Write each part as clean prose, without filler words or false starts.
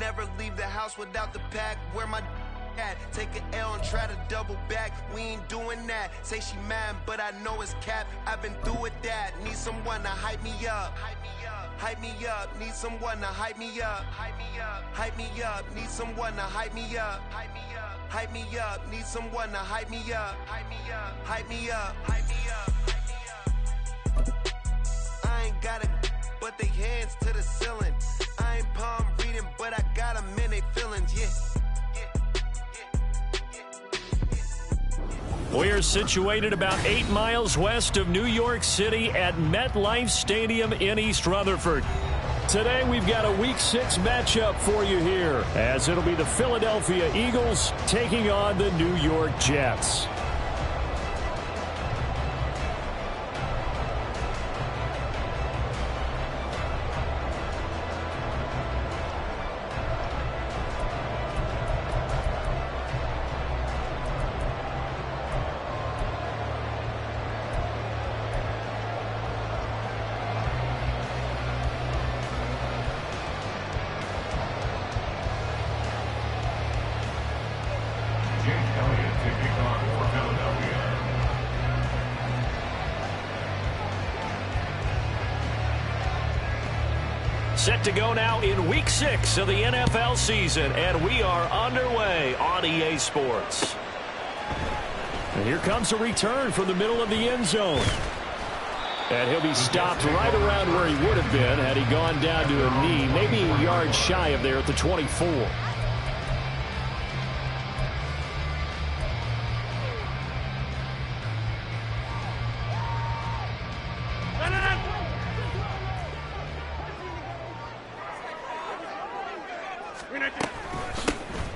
never leave the house without the pack. Where my at? Take an L and try to double back. We ain't doing that. Say she mad, but I know it's cap. I've been through with that. Need someone to hype me up. Hype me up. Need someone to hype me up. Hype me up. Hype me up. Need someone to hype me up. Hype me up. Hype me up. Need someone to hype me up. Hype me up. Hype me up. Hype me up. I ain't got it, but they hands to the ceiling. I ain't palm reading, but I got them in they feelings, yeah. We're situated about 8 miles west of New York City at MetLife Stadium in East Rutherford. Today we've got a Week 6 matchup for you here, as it'll be the Philadelphia Eagles taking on the New York Jets. Set to go now in Week 6 of the NFL season, and we are underway on EA Sports. And here comes a return from the middle of the end zone. And he'll be stopped right around where he would have been had he gone down to a knee, maybe a yard shy of there at the 24.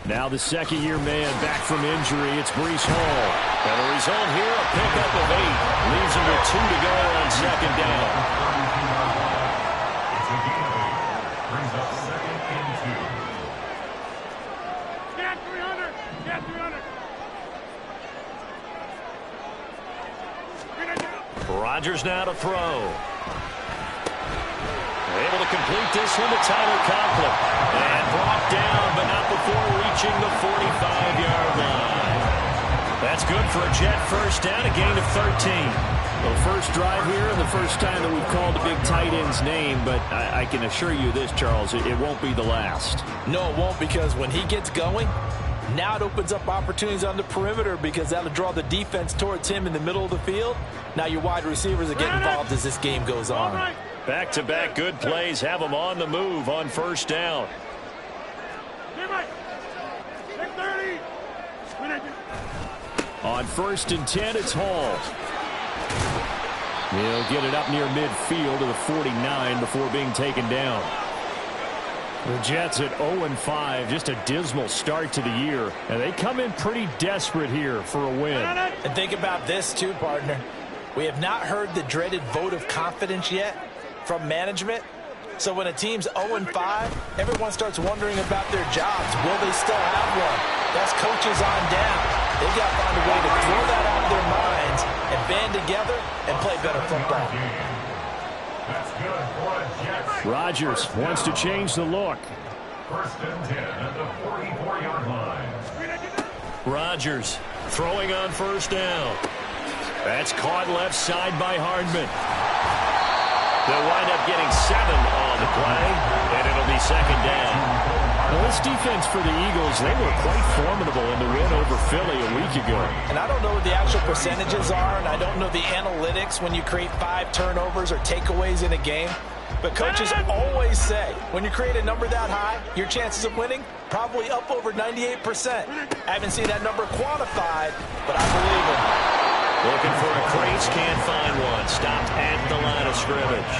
Now the second-year man back from injury, it's Breece Hall. And the result here, a pickup of 8. Leaves him with 2 to go on second down. It's a gain of 8. Brings up second and 2. Get 300! Get 300! Rodgers now to throw. Able to complete this one to Tyler Conklin. And brought down, but not before reaching the 45-yard line. That's good for a Jet first down, a gain of 13. Well, first drive here and the first time that we've called the big tight end's name, but I can assure you this, Charles, it won't be the last. No, it won't, because when he gets going, now it opens up opportunities on the perimeter because that'll draw the defense towards him in the middle of the field. Now your wide receivers are getting involved as this game goes on. Back-to-back good plays have them on the move on first down. On 1st and 10, it's Hall. He'll get it up near midfield to the 49 before being taken down. The Jets at 0-5, just a dismal start to the year. And they come in pretty desperate here for a win. And think about this too, partner. We have not heard the dreaded vote of confidence yet from management. So when a team's 0-5, everyone starts wondering about their jobs. Will they still have one? That's coaches on down. They've got to find a way to throw that out of their minds and band together and play better football. That's good for a Jets. Rodgers wants to change the look. 1st and 10 at the 44-yard line. Rodgers throwing on first down. That's caught left side by Hardman. They'll wind up getting 7 on the play, and it'll be second down. Well, this defense for the Eagles, they were quite formidable in the win over Philly a week ago. And I don't know what the actual percentages are, and I don't know the analytics when you create 5 turnovers or takeaways in a game. But coaches always say, when you create a number that high, your chances of winning probably up over 98%. I haven't seen that number quantified, but I believe it. Looking for a crease, can't find one. Stopped at the line of scrimmage.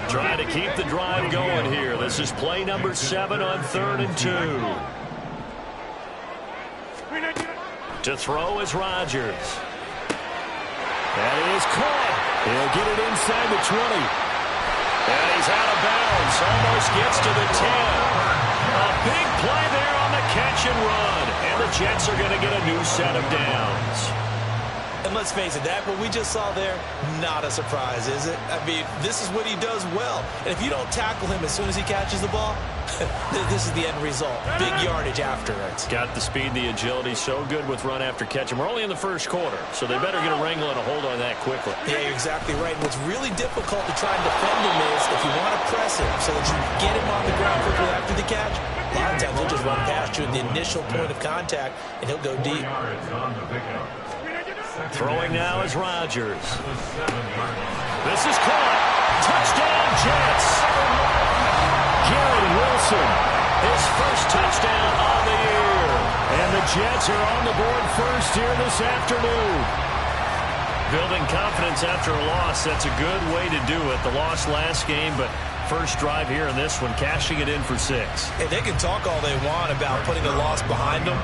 Trying to keep the drive going here. This is play number 7 on 3rd and 2. To throw is Rodgers. That is caught. He'll get it inside the 20. And he's out of bounds. Almost gets to the 10. A big play there on the catch and run. And the Jets are going to get a new set of downs. And And let's face it, that what we just saw there, not a surprise, is it? I mean, this is what he does well. And if you don't tackle him as soon as he catches the ball, this is the end result. Big yardage afterwards. Got the speed, the agility, so good with run after catch. And we're only in the first quarter, so they better get a wrangle and a hold on that quickly. Yeah, you're exactly right. And what's really difficult to try and defend him is if you want to press him so that you get him on the ground quickly after the catch, a lot of times he'll just run past you at the initial point of contact, and he'll go deep. Throwing now is Rodgers. This is caught. Touchdown, Jets. Garrett Wilson, his first touchdown on the year. And the Jets are on the board first here this afternoon. Building confidence after a loss, that's a good way to do it. The loss last game, but first drive here in this one, cashing it in for 6. Hey, they can talk all they want about putting a loss behind them.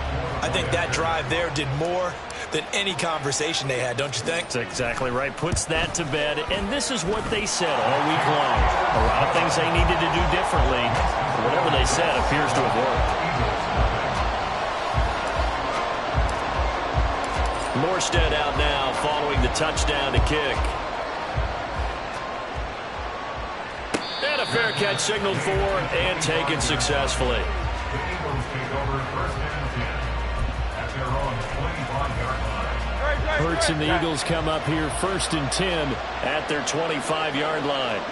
I think that drive there did more than any conversation they had, don't you think? That's exactly right. Puts that to bed. And this is what they said all week long. A lot of things they needed to do differently. Whatever they said appears to have worked. Morstead out now following the touchdown to kick. And a fair catch signaled for and taken successfully. The Eagles take over first and 10 at their own 25-yard line. Hurts and the Eagles come up here first and 10 at their 25-yard line.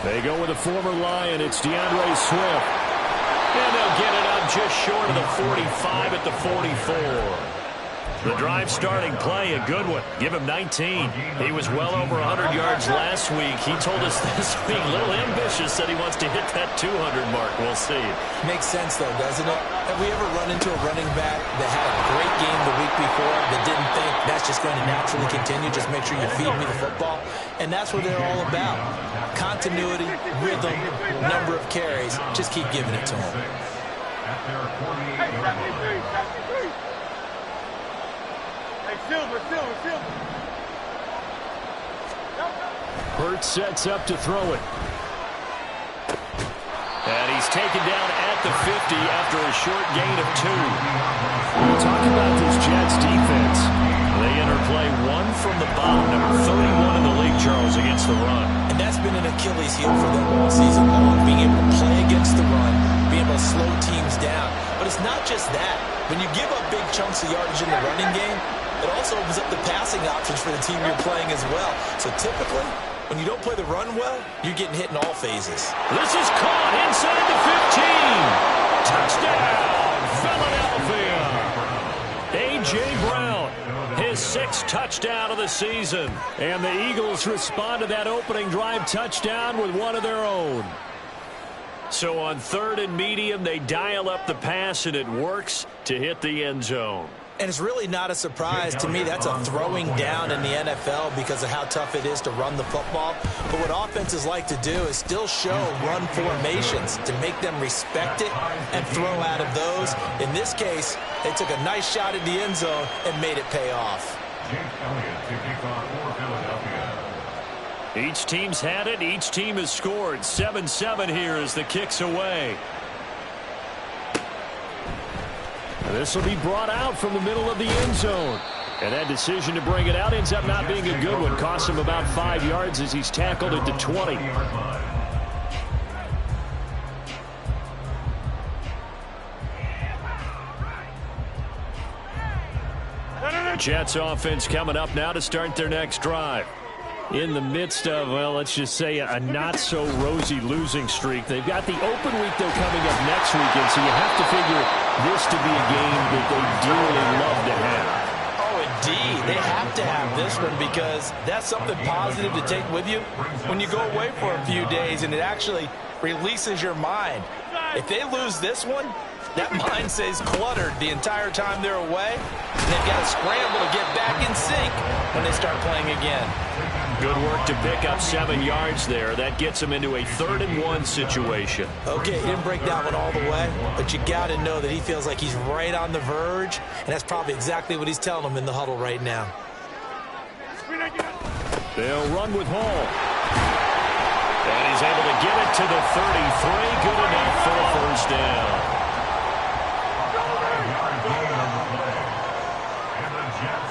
They go with a former Lion. It's DeAndre Swift. And they'll get it up just short of the 45 at the 44. The drive starting play, a good one. Give him 19. He was well over 100 yards last week. He told us this week, a little ambitious, that he wants to hit that 200 mark. We'll see. Makes sense, though, doesn't it? Have we ever run into a running back that had a great game the week before that didn't think that's just going to naturally continue? Just make sure you feed me the football. And that's what they're all about. Continuity, rhythm, number of carries. Just keep giving it to them. At their 48-yard line. Silver. Hurts sets up to throw it. And he's taken down at the 50 after a short gain of 2. We'll talk about this Jets defense. They interplay one from the bottom, number 31 in the league, Charles, against the run. And that's been an Achilles heel for them all season long, being able to play against the run, being able to slow teams down. But it's not just that. When you give up big chunks of yardage in the running game, it also opens up the passing options for the team you're playing as well. So typically, when you don't play the run well, you're getting hit in all phases. This is caught inside the 15. Touchdown, Philadelphia. A.J. Brown, his 6th touchdown of the season. And the Eagles respond to that opening drive touchdown with one of their own. So on 3rd and medium, they dial up the pass, and it works to hit the end zone. And it's really not a surprise to me. That's a throwing down in the NFL because of how tough it is to run the football. But what offenses like to do is still show run formations to make them respect it and throw out of those. In this case, they took a nice shot at the end zone and made it pay off. Jake Elliott to kick off for Philadelphia. Each team's had it. Each team has scored. 7-7 here as the kick's away. This will be brought out from the middle of the end zone. And that decision to bring it out ends up not being a good one. Cost him about 5 yards as he's tackled at the 20. Jets offense coming up now to start their next drive. In the midst of, well, let's just say a not-so-rosy losing streak. They've got the open week, though, coming up next weekend, so you have to figure this to be a game that they dearly love to have. Oh, indeed. They have to have this one because that's something positive to take with you when you go away for a few days, and it actually releases your mind. If they lose this one, that mind stays cluttered the entire time they're away, and they've got to scramble to get back in sync when they start playing again. Good work to pick up 7 yards there. That gets them into a 3rd and 1 situation. Okay, he didn't break that one all the way, but you got to know that he feels like he's right on the verge, and that's probably exactly what he's telling them in the huddle right now. They'll run with Hall. And he's able to get it to the 33. Good enough for a first down. And the Jets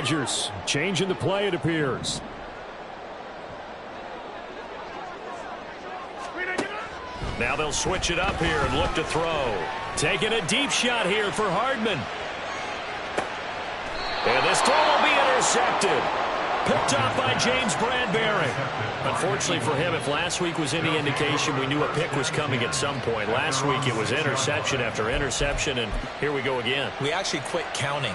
Rodgers. Changing the play, it appears. Now they'll switch it up here and look to throw. Taking a deep shot here for Hardman. And this throw will be intercepted. Picked off by James Bradbury. Unfortunately for him, if last week was any indication, we knew a pick was coming at some point. Last week it was interception after interception, and here we go again. We actually quit counting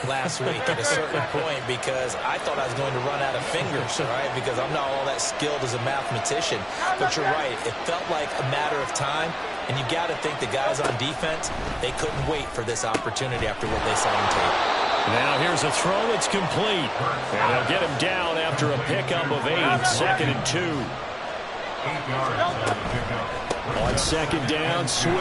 last week at a certain point because I thought I was going to run out of fingers, right? Because I'm not all that skilled as a mathematician. But you're right. It felt like a matter of time, and you got to think the guys on defense, they couldn't wait for this opportunity after what they saw on tape. Now here's a throw that's complete. And they'll get him down after a pickup of 8, 2nd and 2. 8 yards On second down, Swift.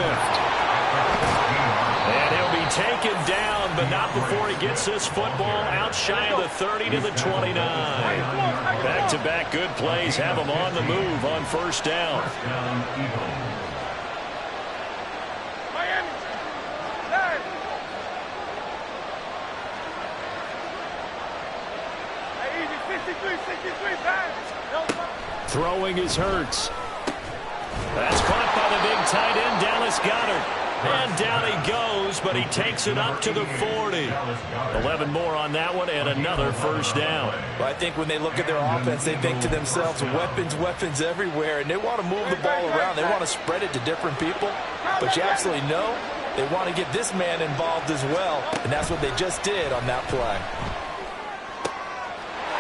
And he'll be taken down, but not before he gets this football out shy of the 30 to the 29. Back-to-back good plays have him on the move on first down. Throwing is Hurts. That's caught by the big tight end, Dallas Goedert. And down he goes, but he takes it up to the 40. 11 more on that one, and another first down. Well, I think when they look at their offense, they think to themselves, weapons, weapons everywhere, and they want to move the ball around. They want to spread it to different people. But you absolutely know they want to get this man involved as well, and that's what they just did on that play.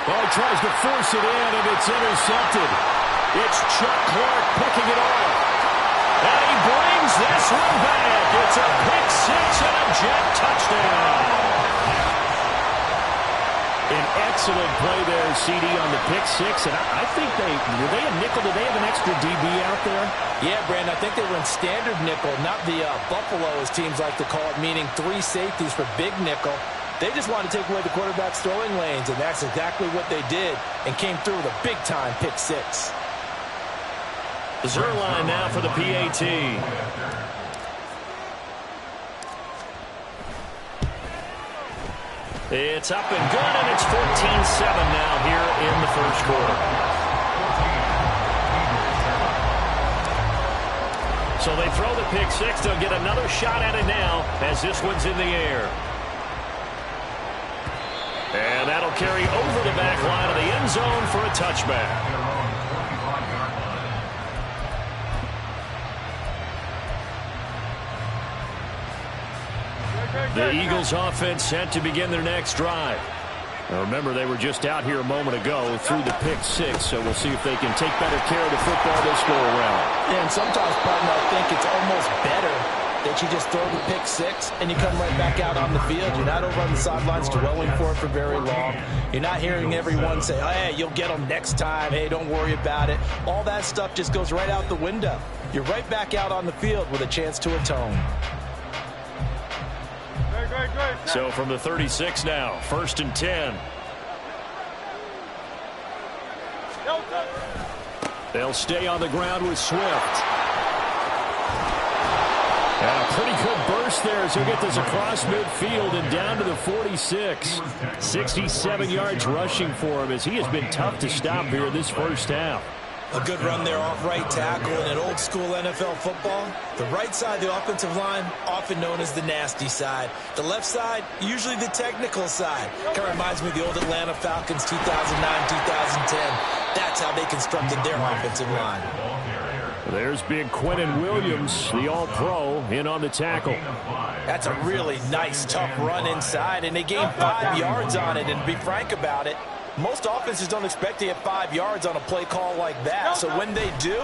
Well, he tries to force it in, and it's intercepted. It's Chuck Clark picking it off. And he brings this one back. It's a pick six and a jet touchdown. An excellent play there, CD, on the pick six. And I think were they a nickel? Did they have an extra DB out there? Yeah, Brandon, I think they were in standard nickel, not the Buffalo, as teams like to call it, meaning 3 safeties for big nickel. They just wanted to take away the quarterback's throwing lanes, and that's exactly what they did, and came through with a big-time pick six. Zuerlein now for the PAT. It's up and good, and it's 14-7 now here in the first quarter. So they throw the pick six. They'll get another shot at it now as this one's in the air. And that'll carry over the back line of the end zone for a touchback. The Eagles offense set to begin their next drive. Now remember, they were just out here a moment ago through the pick six, so we'll see if they can take better care of the football this go around. Yeah, and sometimes, partner, I think it's almost better that you just throw the pick six and you come right back out on the field. You're not over on the sidelines dwelling for it for very long. You're not hearing everyone say, oh, hey, you'll get them next time. Hey, don't worry about it. All that stuff just goes right out the window. You're right back out on the field with a chance to atone. So from the 36 now, 1st and 10. They'll stay on the ground with Swift. And a pretty good burst there as he'll get this across midfield and down to the 46. 67 yards rushing for him as he has been tough to stop here this first half. A good run there off right tackle. In old school NFL football, the right side, the offensive line, often known as the nasty side. The left side, usually the technical side. Kind of reminds me of the old Atlanta Falcons 2009, 2010. That's how they constructed their offensive line. There's big Quinnen Williams, the all-pro, in on the tackle. That's a really nice, tough run inside, and they gained 5 yards on it. And to be frank about it, most offenses don't expect to get 5 yards on a play call like that. So when they do,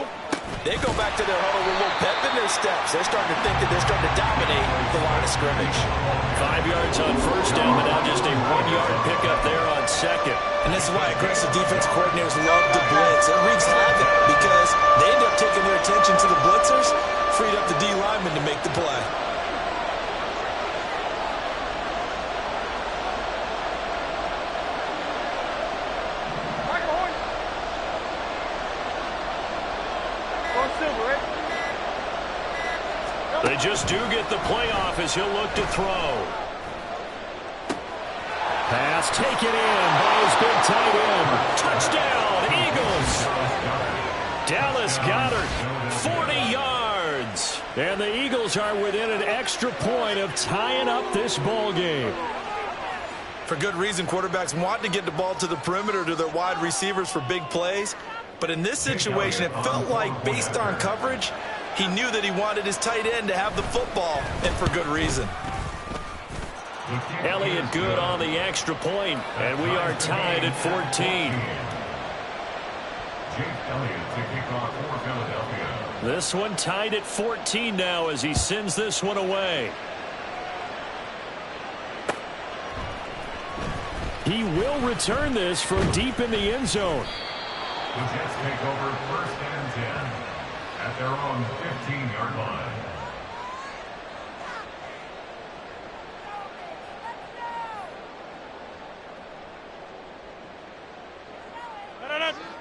they go back to their huddle with a little pep in their steps. They're starting to think that they're starting to dominate the line of scrimmage. 5 yards on first down, but now just a 1-yard pickup there on second. And this is why aggressive defense coordinators love to blitz. It wreaks havoc because they end up taking their attention to the blitzers, freed up the D lineman to make the play. They just do get the playoff as he'll look to throw. Pass taken in by his big tight end. Touchdown, Eagles. Dallas Goedert, 40 yards. And the Eagles are within an extra point of tying up this ball game. For good reason, quarterbacks want to get the ball to the perimeter to their wide receivers for big plays. But in this situation, it felt like, based on coverage, he knew that he wanted his tight end to have the football, and for good reason. Elliott good on the extra point, and we are tied at 14. Jake Elliott to kick off for Philadelphia. This one tied at 14 now as he sends this one away. He will return this from deep in the end zone. The Jets take over 1st and 10 at their own 15-yard line.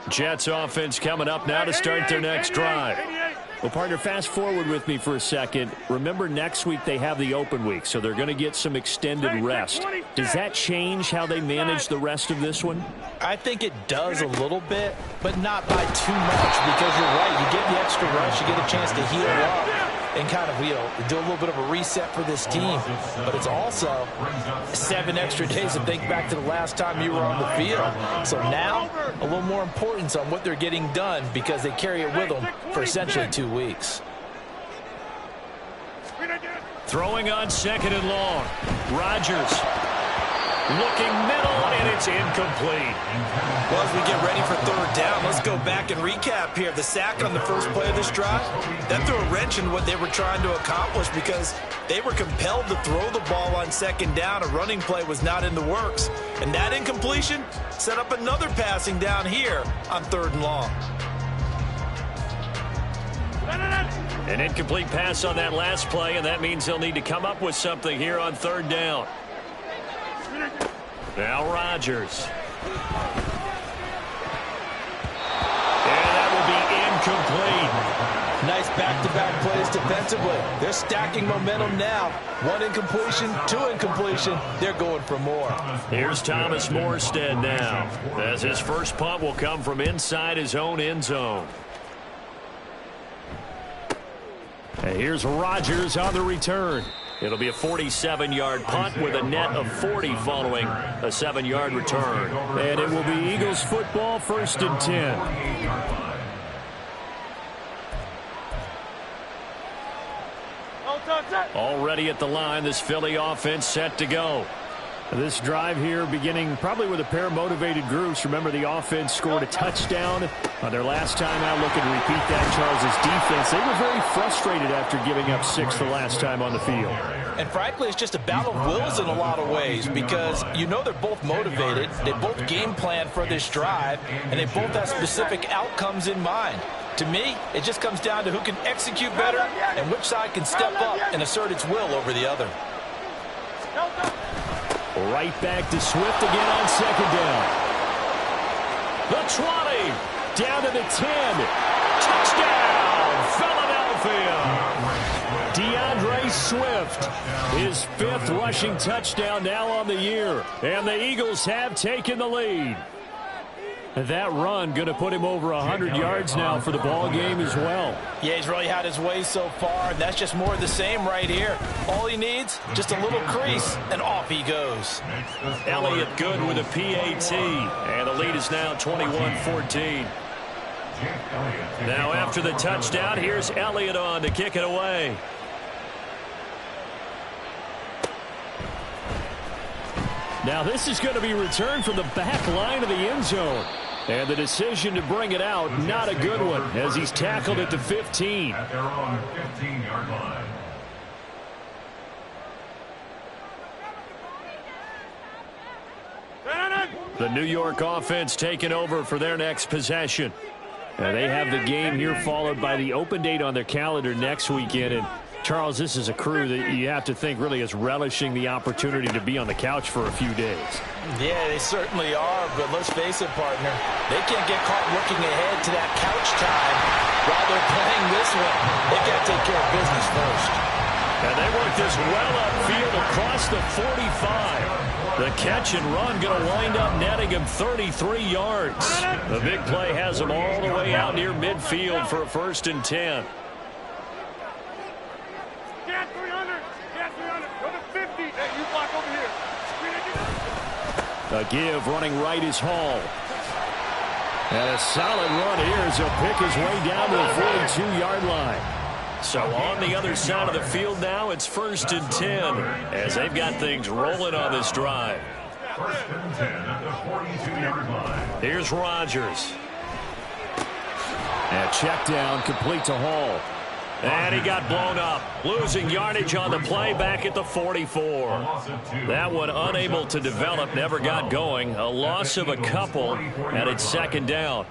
Jets offense coming up now to start their next drive. Well, partner, fast forward with me for a second. Remember, next week they have the open week, so they're going to get some extended rest. Does that change how they manage the rest of this one? I think it does a little bit, but not by too much, because you're right. You get the extra rush, you get a chance to heal up and kind of do a little bit of a reset for this team. But it's also 7 extra days to think back to the last time you were on the field. So now, a little more importance on what they're getting done, because they carry it with them for essentially 2 weeks. Throwing on 2nd and long. Rodgers looking middle, and it's incomplete. Well, as we get ready for 3rd down, let's go back and recap here. The sack on the first play of this drive, that threw a wrench in what they were trying to accomplish, because they were compelled to throw the ball on 2nd down. A running play was not in the works. And that incompletion set up another passing down here on 3rd and long. An incomplete pass on that last play, and that means they'll need to come up with something here on 3rd down. Now Rodgers. And that will be incomplete. Nice back-to-back plays defensively. They're stacking momentum now. 1 incompletion, 2 incompletion. They're going for more. Here's Thomas Morstead now, as his first punt will come from inside his own end zone. And here's Rodgers on the return. It'll be a 47-yard punt with a net of 40 following a 7-yard return. And it will be Eagles football, 1st and 10. Already at the line, this Philly offense set to go. This drive here beginning probably with a pair of motivated groups. Remember, the offense scored a touchdown on their last time out. Looking to repeat that. Charles' defense, they were very frustrated after giving up 6 the last time on the field. And frankly, it's just a battle of wills in a lot of ways, because you know they're both motivated. They both game plan for this drive, and they both have specific outcomes in mind. To me, it just comes down to who can execute better and which side can step up and assert its will over the other. Right back to Swift again on 2nd down. The 20, down to the 10. Touchdown, Philadelphia. DeAndre Swift, his 5th rushing touchdown now on the year. And the Eagles have taken the lead. That run going to put him over 100 yards now for the ball game as well. Yeah, he's really had his way so far, and that's just more of the same right here. All he needs, just a little crease, and off he goes. Elliott good with a PAT, and the lead is now 21-14. Now after the touchdown, here's Elliott on to kick it away. Now this is going to be returned from the back line of the end zone. And the decision to bring it out, not a good one, as he's tackled at the 15. At their own 15-yard line. The New York offense taking over for their next possession. And they have the game here followed by the open date on their calendar next weekend. And Charles, this is a crew that you have to think really is relishing the opportunity to be on the couch for a few days. Yeah, they certainly are, but let's face it, partner. They can't get caught looking ahead to that couch time while they're playing this one. They've got to take care of business first. And they work this well upfield across the 45. The catch and run going to wind up netting him 33 yards. The big play has him all the way out near midfield for a 1st and 10. Get 300. Get 300. Go to 50. Hey, you block over here. A give running right is Hall. And a solid run here as he'll pick his way down to the 42-yard line. So on the other side of the field now, it's 1st and 10 as they've got things rolling on this drive. 1st and 10 at the 42-yard line. Here's Rodgers. And check down complete to Hall. And he got blown up, losing yardage on the play back at the 44. That one unable to develop, never got going. A loss of a couple, and it's 2nd down.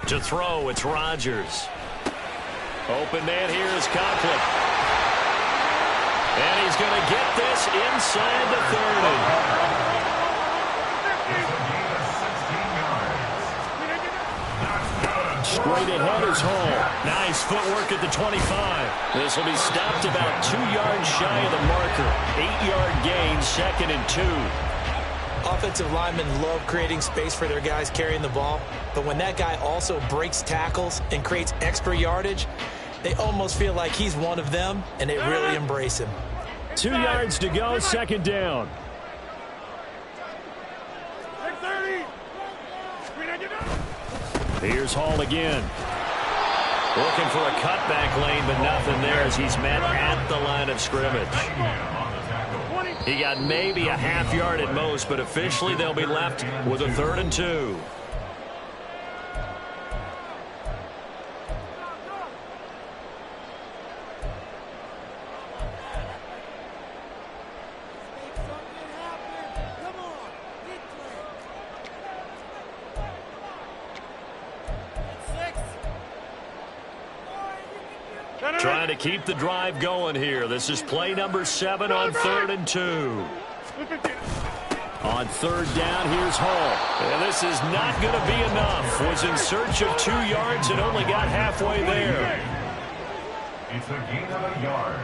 To throw, it's Rodgers. Open man here is Conklin. And he's going to get this inside the 30. Straight ahead is Hall. Nice footwork at the 25. This will be stopped about 2 yards shy of the marker. 8-yard gain, 2nd and 2. Offensive linemen love creating space for their guys carrying the ball, but when that guy also breaks tackles and creates extra yardage, they almost feel like he's one of them, and they really embrace him. 2 yards to go, 2nd down. Here's Hall again. Looking for a cutback lane, but nothing there as he's met at the line of scrimmage. He got maybe a half yard at most, but officially they'll be left with a 3rd and 2. Trying to keep the drive going here. This is play number 7 on 3rd and 2. On 3rd down, here's Hall. And this is not going to be enough. Was in search of 2 yards and only got halfway there. It's a gain of a yard.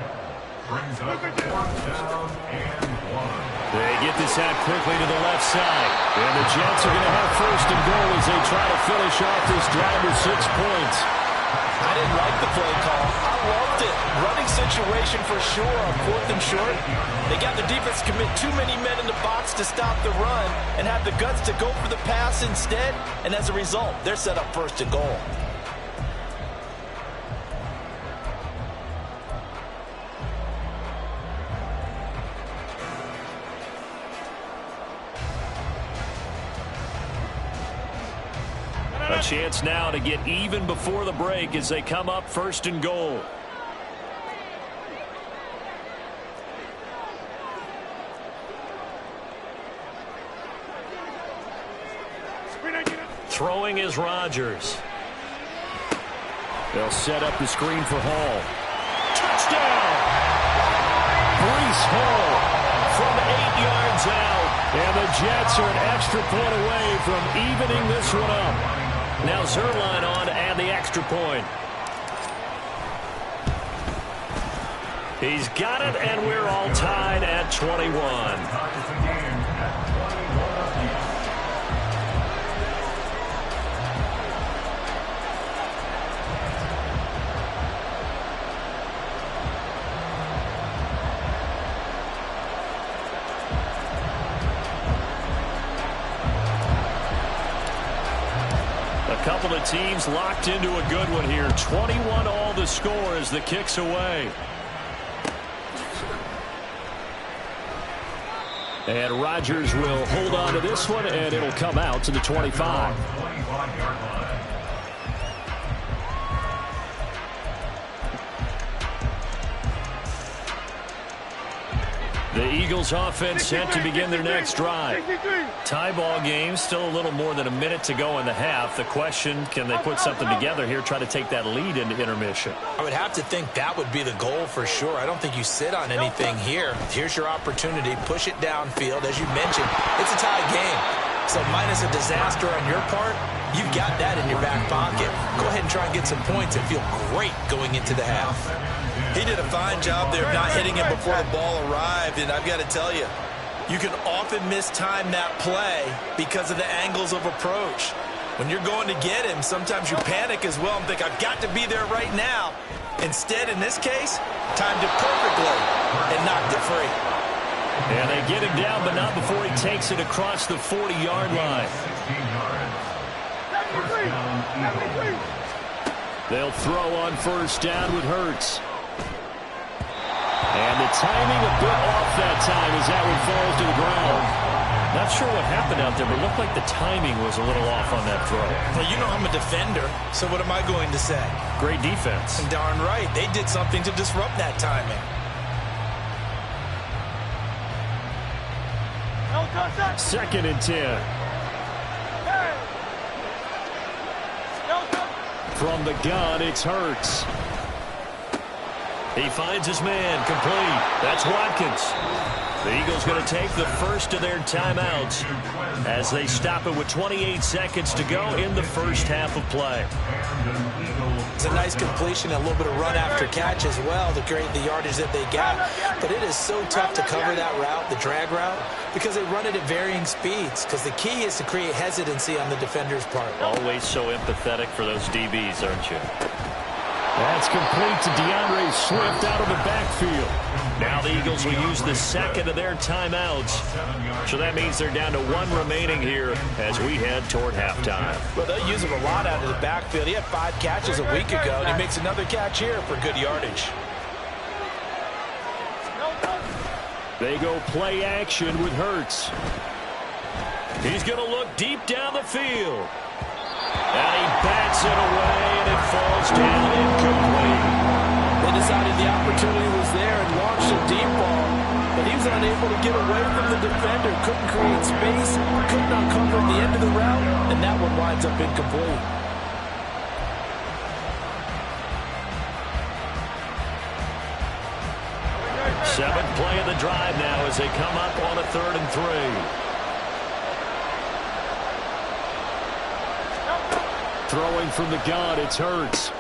Brings up 4th down and 1. They get this out quickly to the left side. And the Jets are going to have 1st and goal as they try to finish off this drive with 6 points. I didn't like the play call. I loved it. Running situation for sure on 4th and short. They got the defense to commit too many men in the box to stop the run and have the guts to go for the pass instead. And as a result, they're set up 1st and goal. A chance now to get even before the break as they come up 1st and goal. Throwing is Rodgers. They'll set up the screen for Hall. Touchdown! Breece Hall from 8 yards out. And the Jets are an extra point away from evening this one up. Now Zuerlein on to add the extra point. He's got it, and we're all tied at 21. A couple of teams locked into a good one here. 21 all the score as the kick's away. And Rodgers will hold on to this one, and it'll come out to the 25. The Eagles offense set to begin their next drive. Tie ball game, still a little more than a minute to go in the half. The question, can they put something together here, try to take that lead into intermission? I would have to think that would be the goal for sure. I don't think you sit on anything here. Here's your opportunity. Push it downfield. As you mentioned, it's a tie game. So minus a disaster on your part, you've got that in your back pocket. Go ahead and try and get some points and feel great going into the half. He did a fine job there of not hitting him before the ball arrived, and I've got to tell you, you can often mistime that play because of the angles of approach. When you're going to get him, sometimes you panic as well and think, I've got to be there right now. Instead, in this case, timed it perfectly and knocked it free. And they get him down, but not before he takes it across the 40-yard line. They'll throw on first down with Hurts. And the timing a bit off that time as that one falls to the ground. Not sure what happened out there, but it looked like the timing was a little off on that throw. Well, you know I'm a defender, so what am I going to say? Great defense. And darn right, they did something to disrupt that timing. Second and 10. From the gun, it's Hurts. He finds his man, complete. That's Watkins. The Eagles going to take the first of their timeouts as they stop it with 28 seconds to go in the first half of play. It's a nice completion, a little bit of run after catch as well to create the yardage that they got. But it is so tough to cover that route, the drag route, because they run it at varying speeds. Because the key is to create hesitancy on the defender's part. Always so empathetic for those DBs, aren't you? That's complete to DeAndre Swift out of the backfield. Now the Eagles will use the second of their timeouts. So that means they're down to one remaining here as we head toward halftime. Well, they'll use him a lot out of the backfield. He had 5 catches a week ago, and he makes another catch here for good yardage. They go play action with Hurts. He's going to look deep down the field. And he bats it away, and it falls down incomplete. They decided the opportunity was there and launched a deep ball, but he was unable to get away from the defender, couldn't create space, could not cover at the end of the route, and that one winds up incomplete. Seventh play of the drive now as they come up on a 3rd and 3. Throwing from the gun, it's Hurts.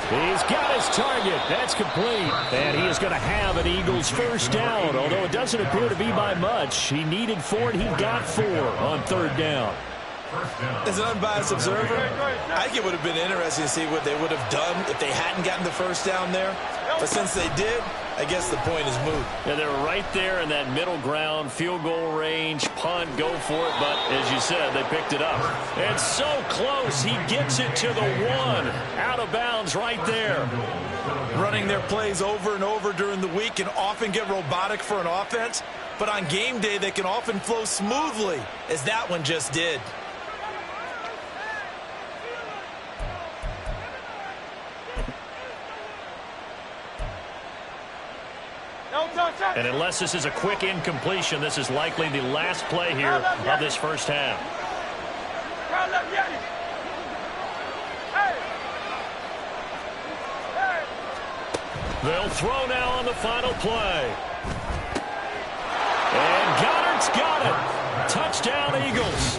He's got his target. That's complete. And he is going to have an Eagles first down, although it doesn't appear to be by much. He needed 4, and he got 4 on 3rd down. As an unbiased observer, I think it would have been interesting to see what they would have done if they hadn't gotten the first down there. But since they did, I guess the point is moot. Yeah, they're right there in that middle ground, field goal range, punt, go for it. But as you said, they picked it up. And so close, he gets it to the 1. Out of bounds right there. Running their plays over and over during the week can often get robotic for an offense. But on game day, they can often flow smoothly, as that one just did. And unless this is a quick incompletion, this is likely the last play here of this first half. They'll throw now on the final play. And Goddard's got it. Touchdown, Eagles.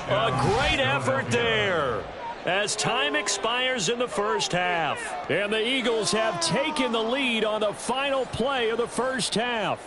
A great effort there as time expires in the first half. And the Eagles have taken the lead on the final play of the first half.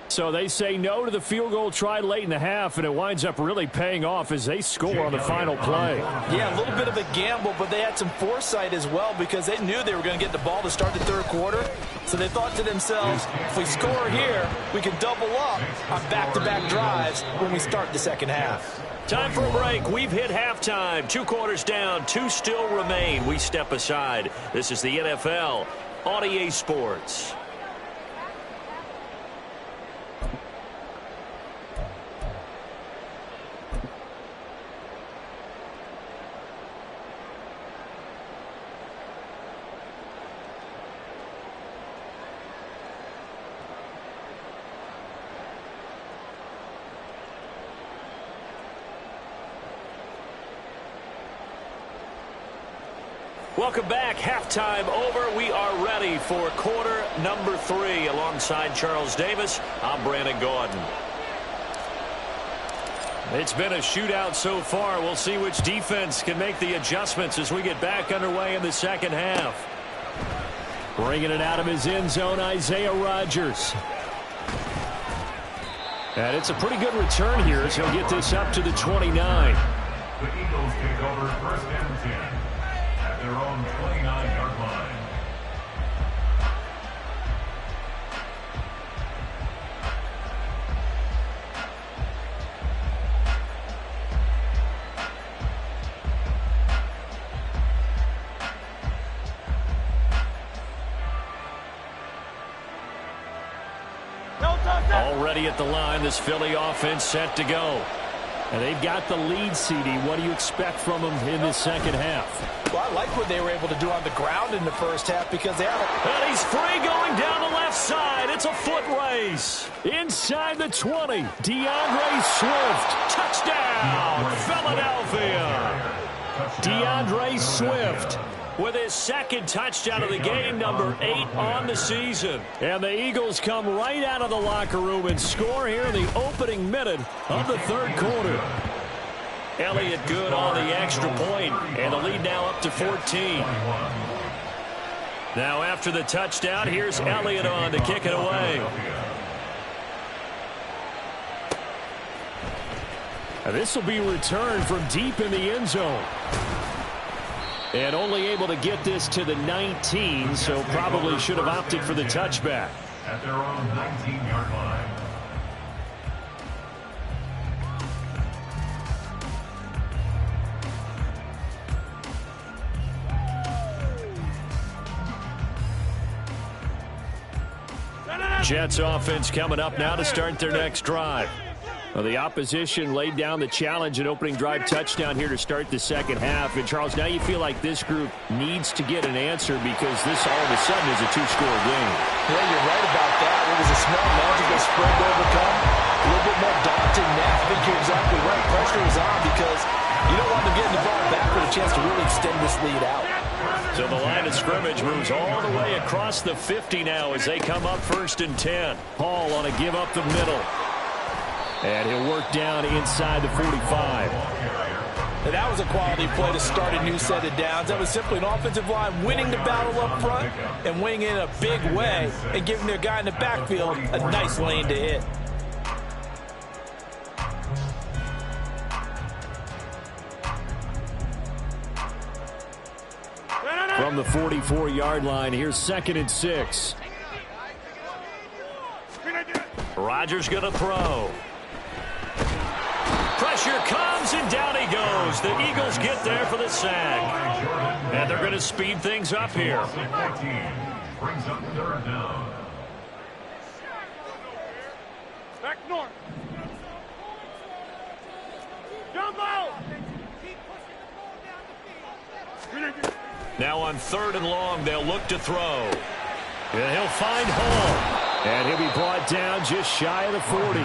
So they say no to the field goal tried late in the half, and it winds up really paying off as they score on the final play. Yeah, a little bit of a gamble, but they had some foresight as well because they knew they were going to get the ball to start the 3rd quarter. So they thought to themselves, if we score here, we can double up on back-to-back drives when we start the second half. Time for a break. We've hit halftime. 2 quarters down, 2 still remain. We step aside. This is the NFL on EA Sports. Welcome back. Halftime over. We are ready for quarter number 3. Alongside Charles Davis, I'm Brandon Gaudin. It's been a shootout so far. We'll see which defense can make the adjustments as we get back underway in the second half. Bringing it out of his end zone, Isaiah Rodgers. And it's a pretty good return here as he'll get this up to the 29. The Eagles take over first and 10 at their own 29-yard line. Already at the line, this Philly offense set to go. And they've got the lead, CD. What do you expect from them in the second half? Well, I like what they were able to do on the ground in the first half because they had And he's free going down the left side. It's a foot race. Inside the 20, DeAndre Swift. Touchdown, Philadelphia. DeAndre Swift with his second touchdown of the game, number 8 on the season. And the Eagles come right out of the locker room and score here in the opening minute of the third quarter. Elliott good on the extra point, and the lead now up to 14. Now after the touchdown, here's Elliott on to kick it away. And this will be returned from deep in the end zone. And only able to get this to the 19, so probably should have opted for the touchback. At their own 19-yard line. Jets offense coming up now to start their next drive. Well, the opposition laid down the challenge and opening drive touchdown here to start the second half. And, Charles, now you feel like this group needs to get an answer because this all of a sudden is a 2-score game. Yeah, you're right about that. It was a small magical spread to overcome. A little bit more daunting now. I think you're exactly right. Pressure is on because you don't want them getting the ball back with a chance to really extend this lead out. So the line of scrimmage moves all the way across the 50 now as they come up 1st and 10. Hall on a give up the middle. And he'll work down inside the 45. And that was a quality play to start a new set of downs. That was simply an offensive line winning the battle up front and winning in a big way and giving their guy in the backfield a nice lane to hit. From the 44-yard line, here's 2nd and 6. Rodgers going to throw. Pressure comes, and down he goes. The Eagles get there for the sack. And they're going to speed things up here. Brings up 3rd down. Back north. Jump out. Now on 3rd and long, they'll look to throw. And he'll find Hall. And he'll be brought down just shy of the 40.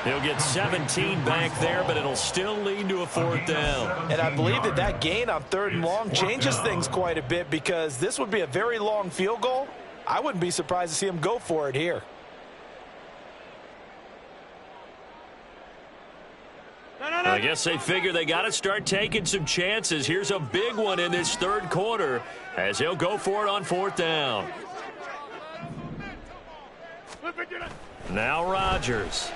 He'll get 17 back there, but it'll still lead to a 4th down. And I believe that gain on 3rd and long changes things quite a bit because this would be a very long field goal. I wouldn't be surprised to see him go for it here. I guess they figure they got to start taking some chances. Here's a big one in this 3rd quarter as he'll go for it on 4th down. Now Rodgers.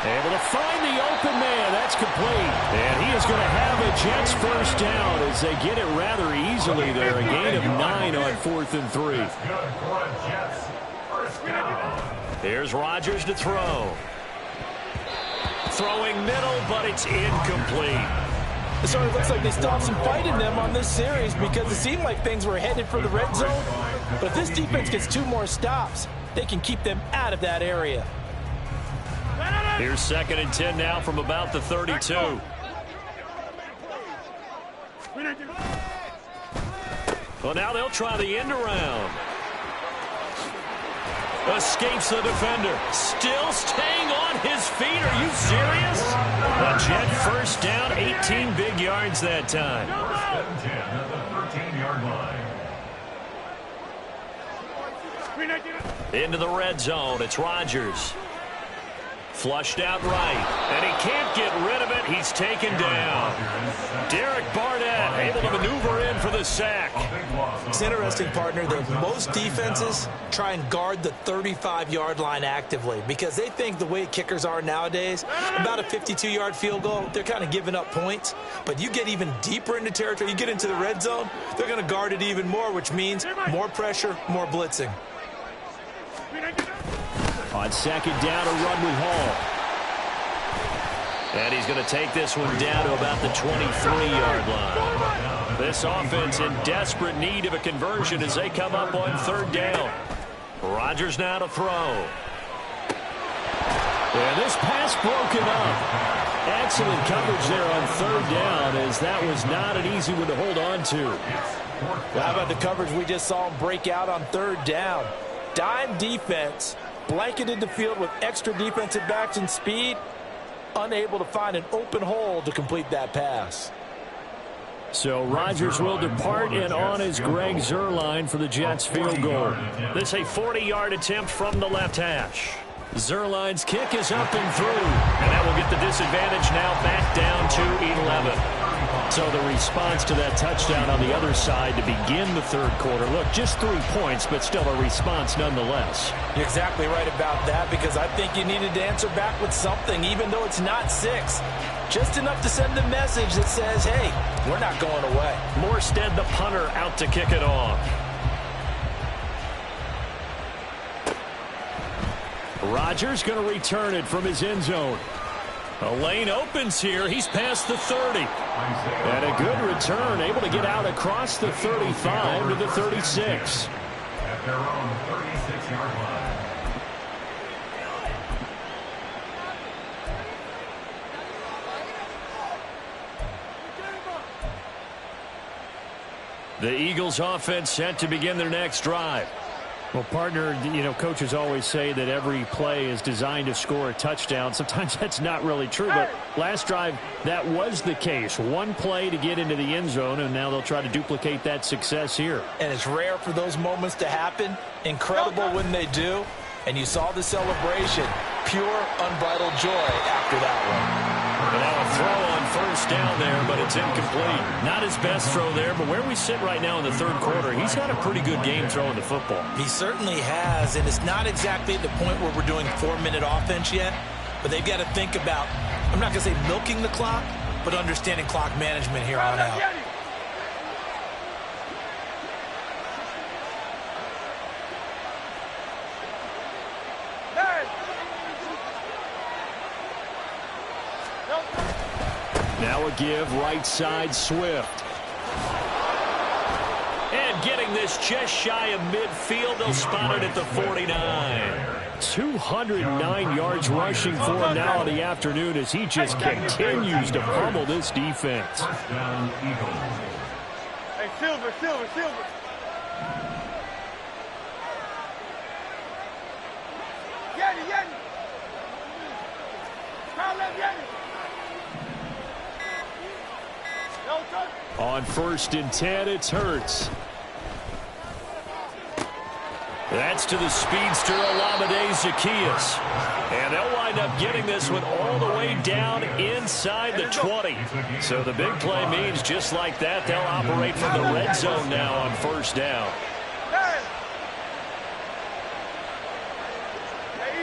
Able to find the open man. That's complete. And he is going to have a Jets 1st down as they get it rather easily there. A gain of 9 on 4th and 3. Here's Rodgers to throw. Throwing middle, but it's incomplete. It sort of looks like they still have some fight in them on this series because it seemed like things were headed for the red zone. But if this defense gets 2 more stops, they can keep them out of that area. Here's 2nd and 10 now from about the 32. Well, now they'll try the end around. Escapes the defender. Still staying on his feet. Are you serious? A Jet 1st down, 18 big yards that time. 19-yard line. Into the red zone. It's Rodgers. Flushed out right. And he can't get rid of it. He's taken down. Derek Barnett able to maneuver in for the sack. It's interesting, partner, that most defenses try and guard the 35-yard line actively because they think the way kickers are nowadays, about a 52-yard field goal, they're kind of giving up points. But you get even deeper into territory, you get into the red zone, they're going to guard it even more, which means more pressure, more blitzing. On second down, a run with Hall. And he's going to take this one down to about the 23-yard line. This offense in desperate need of a conversion as they come up on third down. Rodgers now to throw. And this pass broken up. Excellent coverage there on third down as that was not an easy one to hold on to. Well, how about the coverage we just saw him break out on third down? Dime defense, blanketed the field with extra defensive backs and speed, unable to find an open hole to complete that pass. So Rodgers will depart, and on is Greg Zuerlein for the Jets field goal. This a 40-yard attempt from the left hash. Zuerlein's kick is up and through, and that will get the disadvantage now back down to 11. So the response to that touchdown on the other side to begin the third quarter. Look, just 3 points, but still a response nonetheless. You're exactly right about that because I think you needed to answer back with something, even though it's not 6. Just enough to send a message that says, hey, we're not going away. Morstead, the punter, out to kick it off. Rodgers going to return it from his end zone. A lane opens here. He's past the 30. And a good return, able to get out across the 35 to the 36. At their own 36-yard line. The Eagles offense set to begin their next drive. Well, partner, you know, coaches always say that every play is designed to score a touchdown. Sometimes that's not really true, but last drive, that was the case. One play to get into the end zone, and now they'll try to duplicate that success here. And it's rare for those moments to happen. Incredible when they do. And you saw the celebration. Pure, unbridled joy after that one. And now a throw on first down there, but it's incomplete. Not his best throw there, but where we sit right now in the third quarter, he's had a pretty good game throwing the football. He certainly has, and it's not exactly at the point where we're doing 4-minute offense yet, but they've got to think about, I'm not going to say milking the clock, but understanding clock management here on out. Now a give, right side, Swift. And getting this just shy of midfield, they'll spot it at the 49. 209 yards rushing for him now in the afternoon as he just continues to pummel this defense. First down, Eagles. Hey, Silver. Yeti. Call up Yeti. On 1st and 10, it's Hurts. That's to the speedster, Olamide Zaccheaus. And they'll wind up getting this one all the way down inside the 20. So the big play means just like that, they'll operate from the red zone now on 1st down. Hey,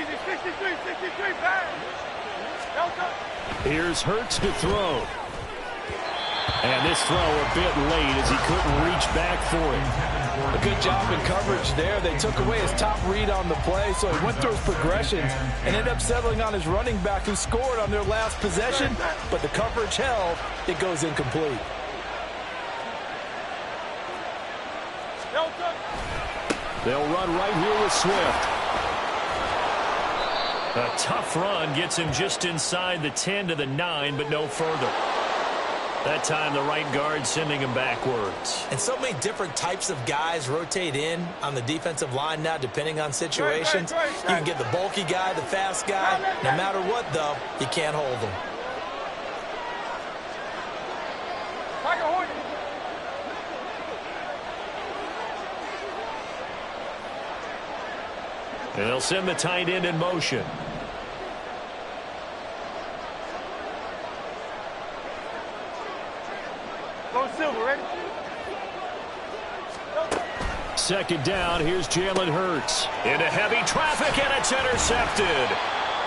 easy, 63, bang. Here's Hurts to throw. And this throw a bit late as he couldn't reach back for it. A good job in coverage there. They took away his top read on the play, so he went through his progressions and ended up settling on his running back who scored on their last possession, but the coverage held. It goes incomplete. They'll run right here with Swift. A tough run gets him just inside the 10 to the 9, but no further. That time, the right guard sending him backwards. And so many different types of guys rotate in on the defensive line now, depending on situations. You can get the bulky guy, the fast guy. No matter what, though, you can't hold them. And they'll send the tight end in motion. Go Silver, ready? Second down, here's Jalen Hurts. Into heavy traffic, and it's intercepted.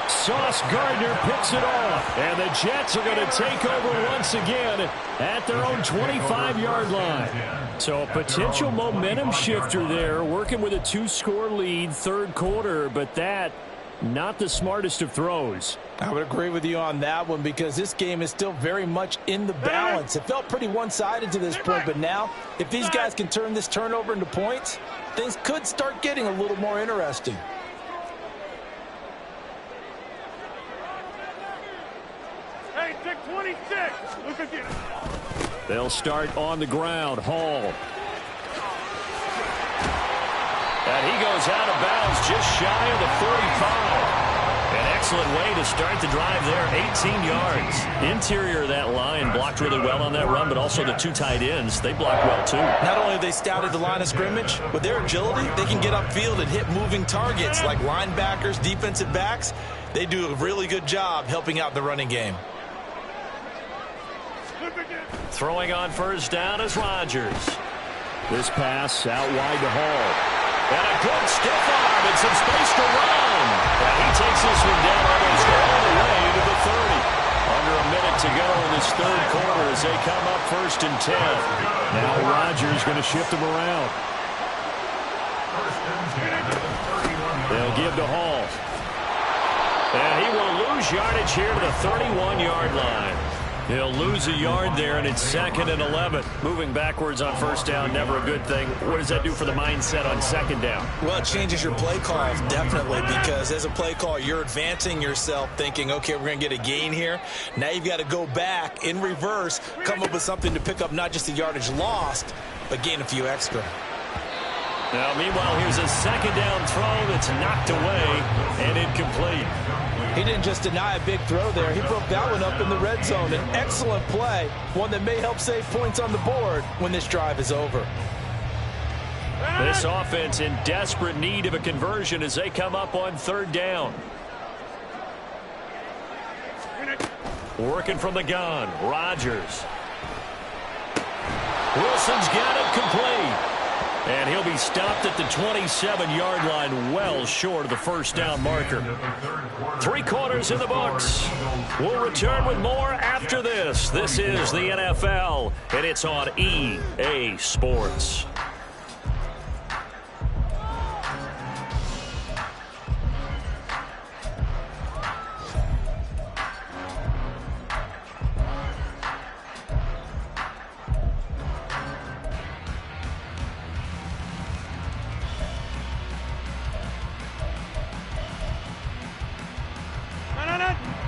Sauce Gardner picks it off, and the Jets are going to take over once again at their own 25-yard line. So a potential momentum shifter there, working with a 2-score lead, third quarter, but that, not the smartest of throws. I would agree with you on that one because this game is still very much in the balance. It felt pretty one-sided to this point, but now if these guys can turn this turnover into points, things could start getting a little more interesting. Hey, take 26. Look at it. They'll start on the ground. Hall. And he goes out of bounds just shy of the 35. An excellent way to start the drive there, 18 yards. Interior of that line blocked really well on that run, but also the two tight ends, they blocked well too. Not only have they scouted the line of scrimmage, with their agility, they can get upfield and hit moving targets like linebackers, defensive backs. They do a really good job helping out the running game. Throwing on first down is Rodgers. This pass out wide to Hall. And a good stiff arm and some space to run. And he takes this one down almost all the way to the 30. Under a minute to go in this third quarter as they come up first and 10. Now Rodgers going to shift them around. They'll give to Hall. And he will lose yardage here to the 31-yard line. He'll lose a yard there, and it's 2nd and 11. Moving backwards on first down, never a good thing. What does that do for the mindset on second down? Well, it changes your play calls, definitely, because as a play call, you're advancing yourself thinking, okay, we're going to get a gain here. Now you've got to go back in reverse, come up with something to pick up not just the yardage lost, but gain a few extra. Now, meanwhile, here's a second down throw that's knocked away and incomplete. He didn't just deny a big throw there. He broke that one up in the red zone. An excellent play, one that may help save points on the board when this drive is over. This offense in desperate need of a conversion as they come up on third down. Working from the gun, Rodgers. Wilson's got it complete. And he'll be stopped at the 27-yard line, well short of the first down marker. 3 quarters in the books. We'll return with more after this. This is the NFL, and it's on EA Sports.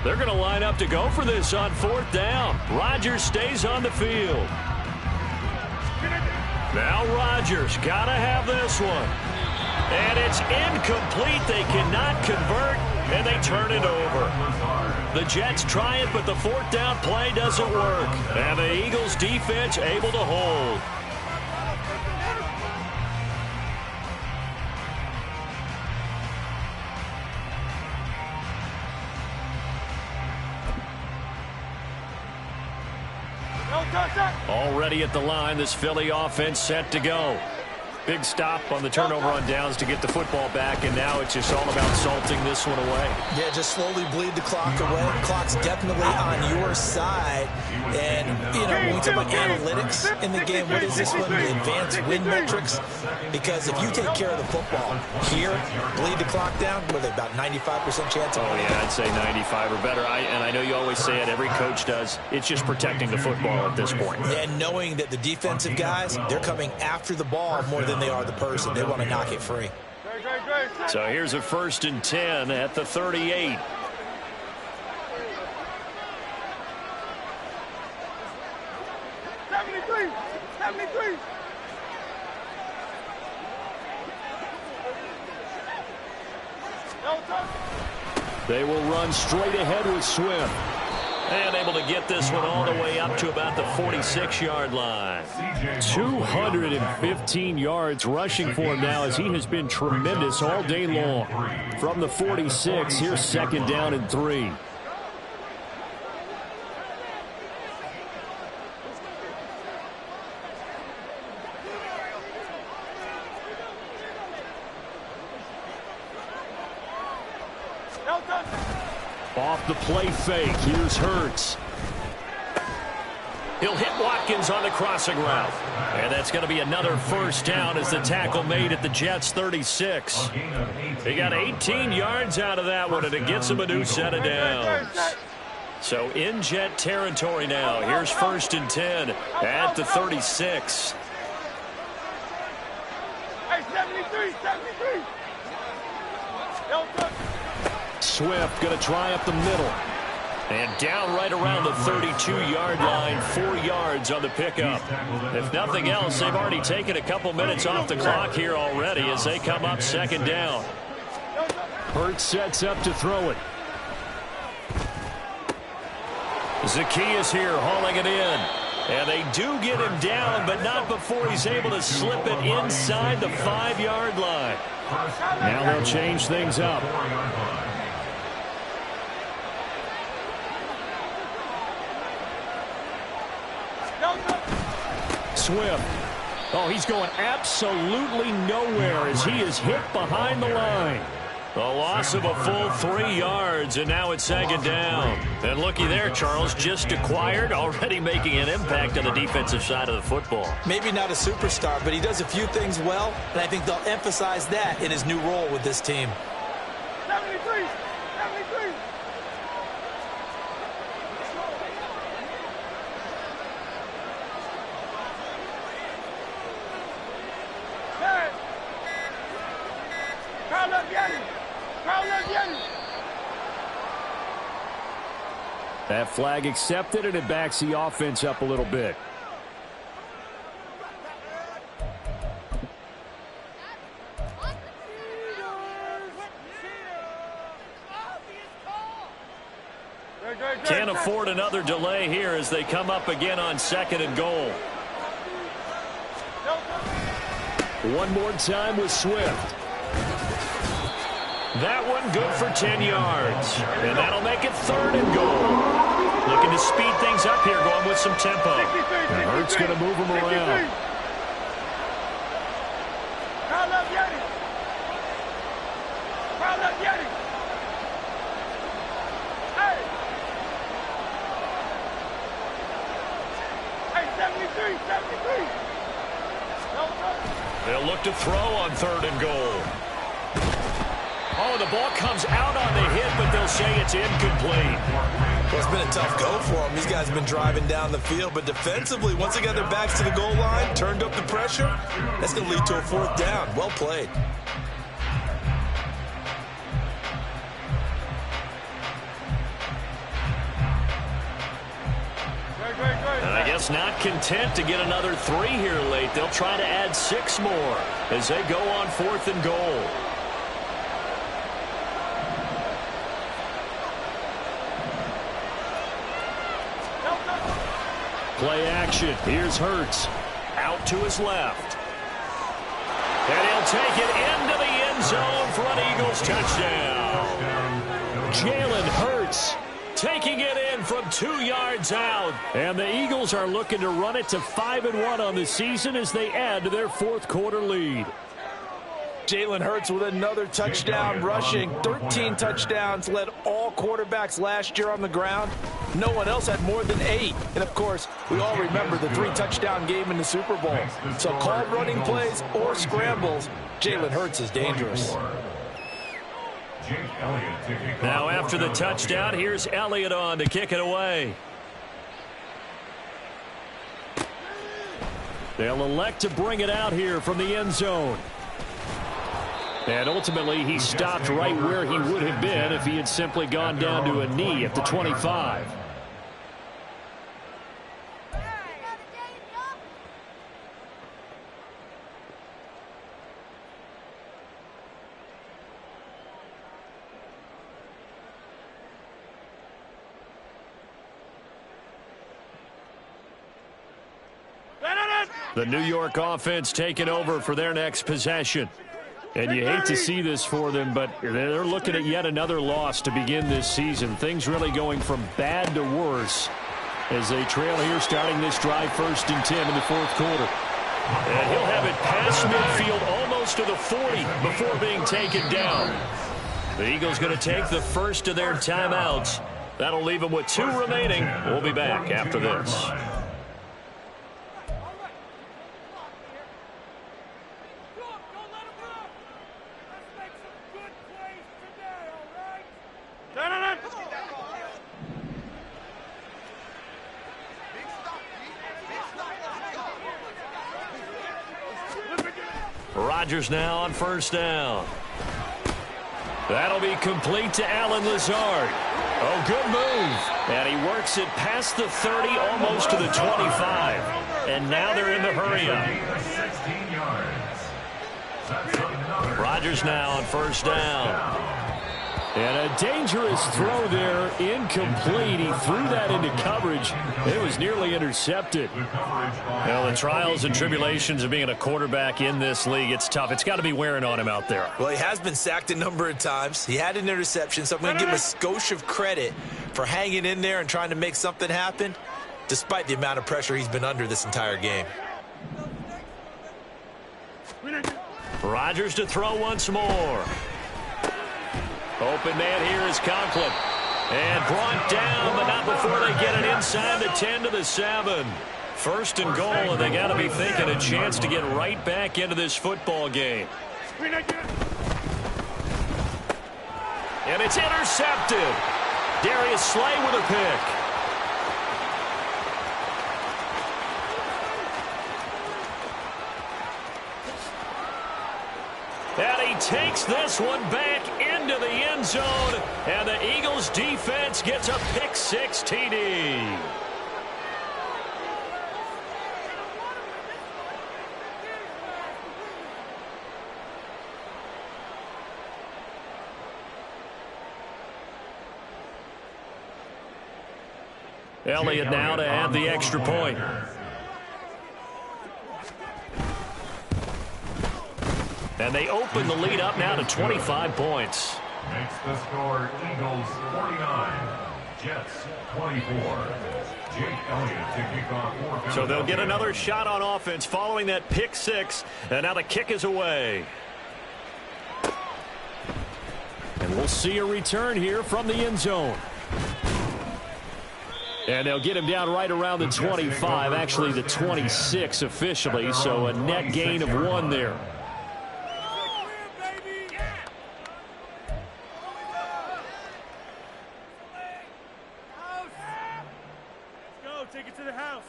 They're going to line up to go for this on fourth down. Rodgers stays on the field. Now Rodgers got to have this one. And it's incomplete. They cannot convert, and they turn it over. The Jets try it, but the fourth down play doesn't work. And the Eagles defense able to hold. Already at the line, this Philly offense set to go. Big stop on the turnover on downs to get the football back, and now it's just all about salting this one away. Yeah, just slowly bleed the clock away. The clock's definitely on your side. And, you know, when we talk about analytics in the game, what is this one? The advanced win metrics? Because if you take care of the football here, bleed the clock down, with about 95% chance of winning. Oh, yeah, I'd say 95 or better. And I know you always say it, every coach does. It's just protecting the football at this point. And knowing that the defensive guys, they're coming after the ball more than they are the person. They want to knock it free. So here's a 1st and 10 at the 38. They will run straight ahead with Swift. And able to get this one all the way up to about the 46-yard line. 215 yards rushing for him now as he has been tremendous all day long. From the 46, here's 2nd down and 3. Off the play fake, here's Hurts. He'll hit Watkins on the crossing route. And that's going to be another 1st down as the tackle made at the Jets' 36. He got 18 yards out of that one, and it gets him a new set of downs. So in Jet territory now. Here's 1st and 10 at the 36. Hey, 73. Swift going to try up the middle. And down right around the 32-yard line, 4 yards on the pickup. If nothing else, they've already taken a couple minutes off the clock here already as they come up 2nd down. Hurts sets up to throw it. Zaccheaus here hauling it in. And they do get him down, but not before he's able to slip it inside the 5-yard line. Now they'll change things up. Swift. Oh, he's going absolutely nowhere as he is hit behind the line. A loss of a full 3 yards, and now it's 2nd down. And looky there, Charles, just acquired, already making an impact on the defensive side of the football. Maybe not a superstar, but he does a few things well, and I think they'll emphasize that in his new role with this team. 73. That flag accepted, and it backs the offense up a little bit. Can't afford another delay here as they come up again on 2nd and goal. One more time with Swift. That one good for 10 yards. And that'll make it 3rd and goal. Looking to speed things up here, going with some tempo. And Hurts going to move him around. Hey, 73. They'll look to throw on 3rd and goal. Oh, the ball comes out on the hit, but they'll say it's incomplete. Well, it's been a tough go for them. These guys have been driving down the field, but defensively, once they got their backs to the goal line, turned up the pressure, that's going to lead to a 4th down. Well played. And I guess not content to get another 3 here late. They'll try to add 6 more as they go on 4th and goal. Play action. Here's Hurts. Out to his left. And he'll take it into the end zone for an Eagles touchdown. Jalen Hurts taking it in from 2 yards out. And the Eagles are looking to run it to 5-1 on the season as they add to their 4th quarter lead. Jalen Hurts with another touchdown rushing. 13 touchdowns, led all quarterbacks last year on the ground. No one else had more than 8. And, of course, we all remember the 3-touchdown game in the Super Bowl. So called running plays or scrambles, Jalen Hurts is dangerous. Now after the touchdown, here's Elliott on to kick it away. They'll elect to bring it out here from the end zone. And ultimately, he stopped right where he would have been if he had simply gone down to a knee at the 25. The New York offense taking over for their next possession. And you hate to see this for them, but they're looking at yet another loss to begin this season. Things really going from bad to worse as they trail here starting this drive 1st and 10 in the 4th quarter. And he'll have it past midfield almost to the 40 before being taken down. The Eagles going to take the first of their timeouts. That'll leave them with 2 remaining. We'll be back after this. Rodgers now on 1st down. That'll be complete to Allen Lazard. Oh, good move. And he works it past the 30, almost to the 25. And now they're in the hurry-up. Rodgers now on 1st down. And a dangerous throw there, incomplete. He threw that into coverage. It was nearly intercepted. Well, the trials and tribulations of being a quarterback in this league, it's tough. It's got to be wearing on him out there. Well, he has been sacked a number of times. He had an interception, so I'm going to give him a skosh of credit for hanging in there and trying to make something happen, despite the amount of pressure he's been under this entire game. Rodgers to throw once more. Open man here is Conklin. And brought down, but not before they get it inside the 10 to the 7. 1st and goal, and they got to be thinking a chance to get right back into this football game. And it's intercepted. Darius Slay with a pick. And he takes this one back into the end zone. And the Eagles defense gets a pick 6 TD. Elliott now to add the extra point. And they open the lead up now to 25 points. Makes the score Eagles 49, Jets 24. Jake Elliott to kick off. So they'll get another shot on offense following that pick 6. And now the kick is away. And we'll see a return here from the end zone. And they'll get him down right around the 25, actually the 26 officially. So a net gain of 1 there. Take it to the house.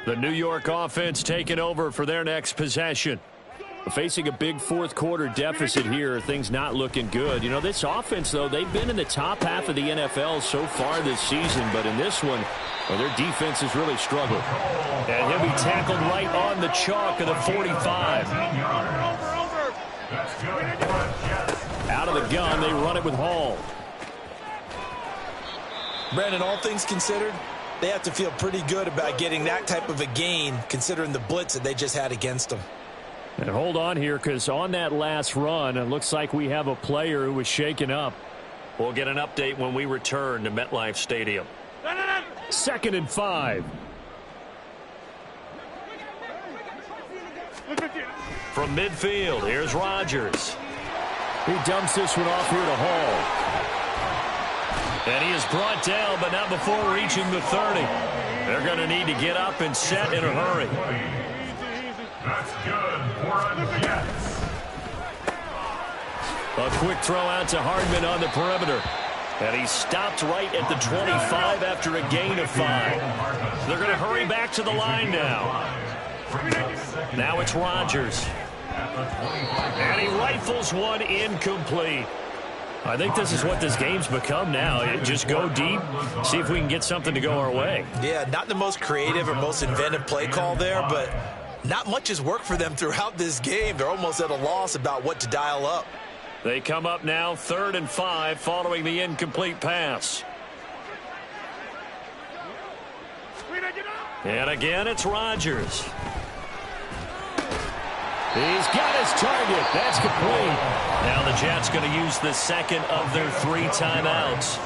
The New York offense taking over for their next possession. Facing a big 4th quarter deficit here, things not looking good. You know, this offense, though, they've been in the top half of the NFL so far this season, but in this one, well, their defense has really struggled. And he'll be tackled right on the chalk of the 45. Out of the gun, they run it with Hall. Brandon, all things considered, they have to feel pretty good about getting that type of a gain, considering the blitz that they just had against them. And hold on here, because on that last run, it looks like we have a player who was shaken up. We'll get an update when we return to MetLife Stadium. 2nd and 5. From midfield, here's Rodgers. He dumps this one off here to Hall. And he is brought down, but not before reaching the 30. They're going to need to get up and set in a hurry. That's good for the Jets. A quick throw out to Hardman on the perimeter. And he stopped right at the 25 after a gain of 5. They're going to hurry back to the line now. Now it's Rodgers. And he rifles one incomplete. I think this is what this game's become now. Just go deep, see if we can get something to go our way. Yeah, not the most creative or most inventive play call there, but not much has worked for them throughout this game. They're almost at a loss about what to dial up. They come up now 3rd and 5 following the incomplete pass. And again, it's Rodgers. He's got his target. That's complete. Now the Jets going to use the second of their 3 timeouts,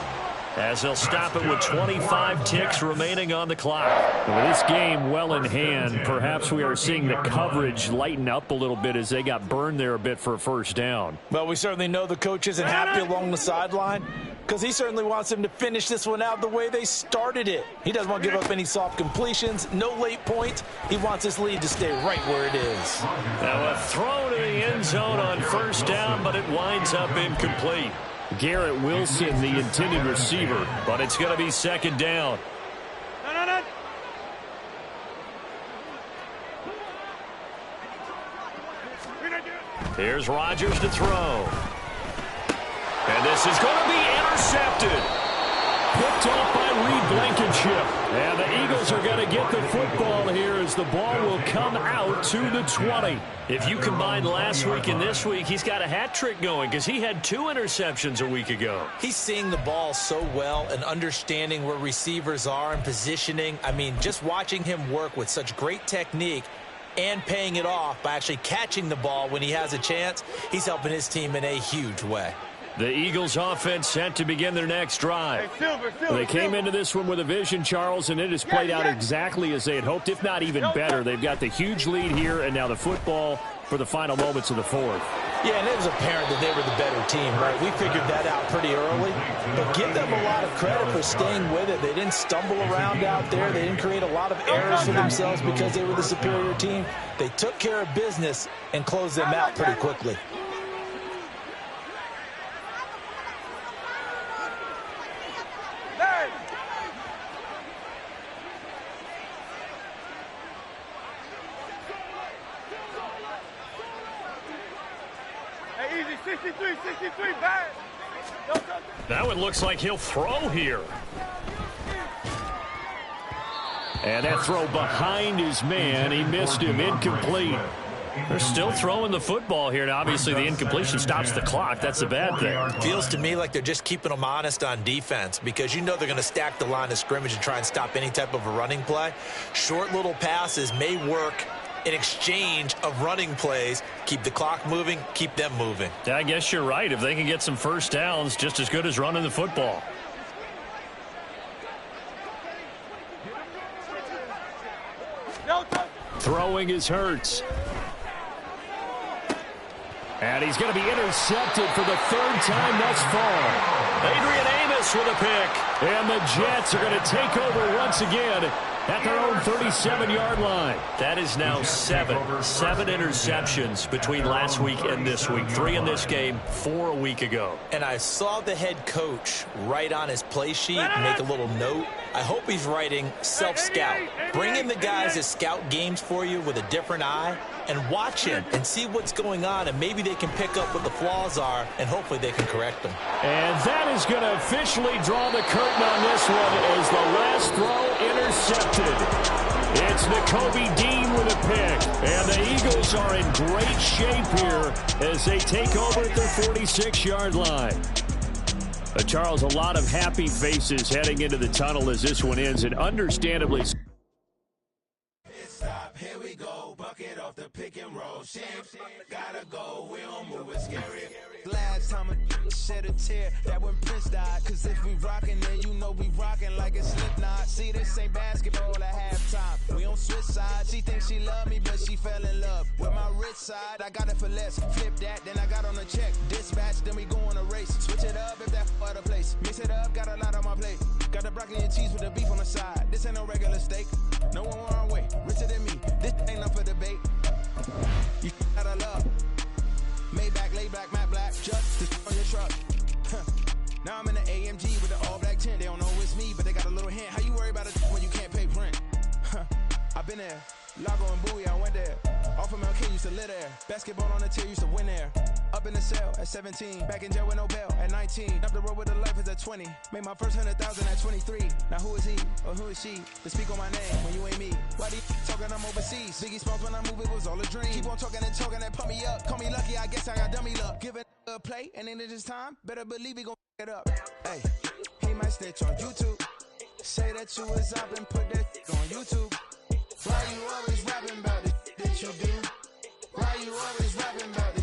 as they'll stop it with 25 ticks remaining on the clock. With this game well in hand, perhaps we are seeing the coverage lighten up a little bit as they got burned there a bit for a first down. Well, we certainly know the coach isn't happy along the sideline, because he certainly wants them to finish this one out the way they started it. He doesn't want to give up any soft completions, no late points. He wants his lead to stay right where it is. Now a throw to the end zone on first down, but it winds up incomplete. Garrett Wilson, the intended receiver. But it's going to be second down. No. Here's Rodgers to throw. And this is going to be intercepted. Picked off by Reed Blankenship. And the Eagles are going to get the football here as the ball will come out to the 20. If you combine last week and this week, he's got a hat trick going because he had 2 interceptions a week ago. He's seeing the ball so well and understanding where receivers are and positioning. I mean, just watching him work with such great technique and paying it off by actually catching the ball when he has a chance, he's helping his team in a huge way. The Eagles offense set to begin their next drive. They came into this one with a vision, Charles, and it has played out exactly as they had hoped, if not even better. They've got the huge lead here, and now the football for the final moments of the fourth. Yeah, and it was apparent that they were the better team, right? We figured that out pretty early. But give them a lot of credit for staying with it. They didn't stumble around out there. They didn't create a lot of errors for themselves because they were the superior team. They took care of business and closed them out pretty quickly. Easy, 63, back. Now it looks like he'll throw here. And that throw behind his man, he missed him, incomplete. They're still throwing the football here. Now, obviously, the incompletion stops the clock. That's a bad thing. Feels to me like they're just keeping them honest on defense because you know they're going to stack the line of scrimmage and try and stop any type of a running play. Short little passes may work in exchange of running plays. Keep the clock moving, keep them moving. I guess you're right. If they can get some first downs, just as good as running the football. Throwing is Hurts. And he's going to be intercepted for the 3rd time thus far. Adrian Amos with a pick. And the Jets are going to take over once again at their own 37-yard line. That is now 7 interceptions between last week and this week. 3 in this game, 4 a week ago. And I saw the head coach write on his play sheet, make a little note. I hope he's writing self-scout. Bring in the guys that scout games for you with a different eye and watch him and see what's going on, and maybe they can pick up what the flaws are, and hopefully they can correct them. And that is going to officially draw the curtain on this one as the last throw intercepted. It's Nakobe Dean with a pick, and the Eagles are in great shape here as they take over at their 46-yard line. Charles, a lot of happy faces heading into the tunnel as this one ends, and understandably. Here we go, bucket off the pick and roll. Gotta go, we don't move it scary. Last time a shed a tear, that when Prince died. Cause if we rockin', then you know we rockin' like it's Slipknot. See, this ain't basketball at halftime. We on switch sides. She thinks she love me, but she fell in love with my rich side. I got it for less. Flip that, then I got on a check. Dispatch, then we go on a race. Switch it up if that other place. Mix it up, got a lot on my plate. Got the broccoli and cheese with the beef on the side. This ain't no regular steak. No one wrong way. Richer than me. This ain't up for debate. You gotta love. Maybach, lay back, matte black. Just on your truck. Now I'm in the AMG with the all black tint. They don't know it's me, but they got a little hint. How you worry about it when you can't pay rent? I've been there. Lago and Bowie, I went there. Off of MLK, used to live there. Basketball on the tier, used to win there. Up in the cell at 17. Back in jail with no bail at 19. Up the road with the life is at 20. Made my first 100,000 at 23. Now who is he or who is she to speak on my name when you ain't me? Why do you talking I'm overseas? Biggie Smalls when I move, it was all a dream. Keep on talking and pump me up. Call me lucky, I guess I got dummy luck. Give it a play and then it's time. Better believe we gon' it up. Hey, he might snitch on YouTube. Say that you was up and put that on YouTube. Why you always rapping about it that you do? Why you always rapping about